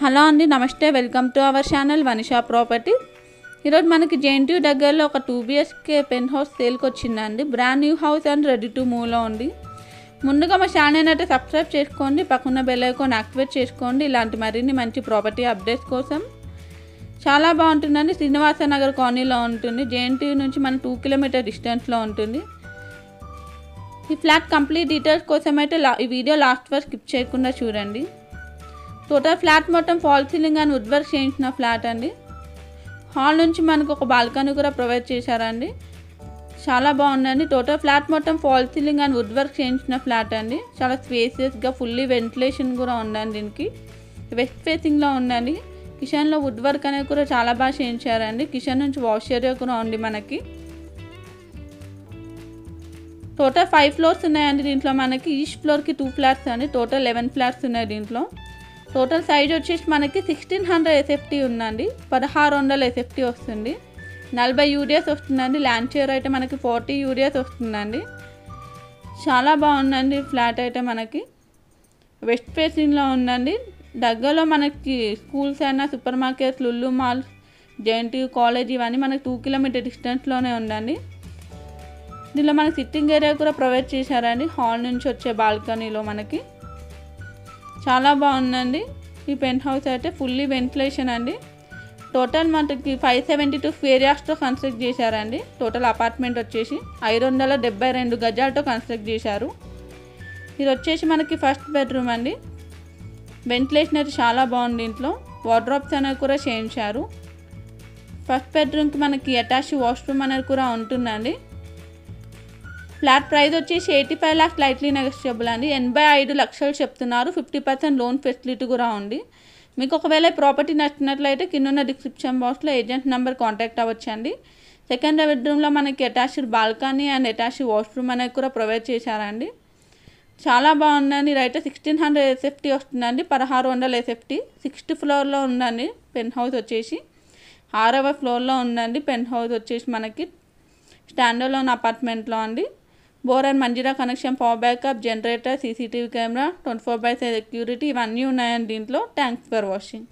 Hello అండి, నమస్తే. Welcome to our channel Vanisha property. ఈరోజు మనకి జేఎన్టీయూ దగ్గరలో ఒక 2 BHK పెన్ హౌస్ సేల్కి వచ్చిందండి. Brand new house and ready to మూవ్లో ఉంది. ముందుగా మా ఛానల్ అయితే సబ్స్క్రైబ్ చేసుకోండి, పక్కన బెల్ ఐకాన్ యాక్టివేట్ చేసుకోండి. ఇలాంటి మరిన్ని మంచి ప్రాపర్టీ అప్డేట్స్ కోసం. చాలా బాగుంటుందండి. శ్రీనివాస నగర్ కాలనీలో ఉంటుంది. జేఎన్టీయూ నుంచి మన 2 కిలోమీటర్ డిస్టెన్స్లో ఉంటుంది. ఈ ఫ్లాట్ కంప్లీట్ డీటెయిల్స్ కోసం అయితే ఈ వీడియో లాస్ట్ వరకు స్కిప్ చేయకుండా చూడండి. టోటల్ ఫ్లాట్ మొత్తం fall ceiling and wood work చేయించిన ఫ్లాట్ అండి. హాల్ నుంచి మనకు ఒక బాల్కనీ కూడా ప్రొవైడ్ చేశారండి. చాలా బాగుందండి. టోటల్ ఫ్లాట్ మొత్తం fall ceiling and wood work చేయించిన ఫ్లాట్ అండి. చాలా స్పేసియస్గా ఫుల్లీ వెంటిలేషన్ కూడా ఉందండి. దీనికి వెస్ట్ ఫేసింగ్లో ఉందండి. కిచెన్లో వుడ్ వర్క్ అనేది కూడా చాలా బాగా చేయించారండి. కిచెన్ నుంచి వాష్ ఏరియా కూడా ఉంది మనకి. టోటల్ 5 ఫ్లోర్స్ ఉన్నాయండి. దీంట్లో మనకి ఈస్ట్ ఫ్లోర్కి 2 ఫ్లాట్స్ అండి. టోటల్ 11 ఫ్లాట్స్ ఉన్నాయి దీంట్లో. టోటల్ సైజ్ వచ్చేసి మనకి 1600 SFT ఉందండి. 1600 SFT వస్తుంది. 40 UDS వస్తుందండి. ల్యాండ్ షేర్ అయితే మనకి 40 UDS వస్తుందండి. చాలా బాగుందండి ఫ్లాట్ అయితే మనకి. వెస్ట్ ఫేసింగ్లో ఉందండి. దగ్గరలో మనకి స్కూల్స్ అయినా, super markets, Lulu mall, JNTU college ఇవన్నీ మనకి 2 కిలోమీటర్ డిస్టెన్స్లోనే ఉందండి. దీనిలో మనకి సిట్టింగ్ ఏరియా కూడా ప్రొవైడ్ చేశారండి. హాల్ నుంచి వచ్చే బాల్కనీలో మనకి చాలా బాగుందండి. ఈ పెన్ హౌస్ అయితే ఫుల్లీ వెంటిలేషన్ అండి. టోటల్ మనకి 572 స్క్వేర్ యార్డ్స్తో కన్స్ట్రక్ట్ చేశారండి. టోటల్ అపార్ట్మెంట్ వచ్చేసి 572 గజాలతో కన్స్ట్రక్ట్ చేశారు. ఇది వచ్చేసి మనకి ఫస్ట్ బెడ్రూమ్ అండి. వెంటిలేషన్ అయితే చాలా బాగుంది. ఇంట్లో వార్డ్రోబ్స్ అనేవి కూడా చేయించారు. ఫస్ట్ బెడ్రూమ్కి మనకి అటాచ్ వాష్రూమ్ అనేది కూడా ఉంటుందండి. ఫ్లాట్ ప్రైస్ వచ్చేసి 85 lakhs లైట్లీ నెగోషియబుల్ అండి. 85 లక్షలు చెప్తున్నారు. 50% లోన్ ఫెసిలిటీ కూడా ఉంది. మీకు ఒకవేళ ప్రాపర్టీ నచ్చినట్లయితే కింద డిస్క్రిప్షన్ బాక్స్లో ఏజెంట్ నెంబర్ కాంటాక్ట్ అవ్వచ్చండి. సెకండ్ బెడ్రూమ్లో మనకి attached balcony and attached washroom అనేది కూడా ప్రొవైడ్ చేశారండి. చాలా బాగుందండి. ఇదైతే 1600 SFT వస్తుందండి. 1600 SFT 6th ఫ్లోర్లో ఉందండి. పెన్ హౌస్ వచ్చేసి 6వ ఫ్లోర్లో ఉందండి. పెన్ హౌస్ వచ్చేసి మనకి స్టాండర్లోన్ అపార్ట్మెంట్లో అండి. Bore and Manjeera connection, power backup, generator, CCTV camera, 24/7 security ఇవన్నీ ఉన్నాయండి దీంట్లో. Thanks for watching.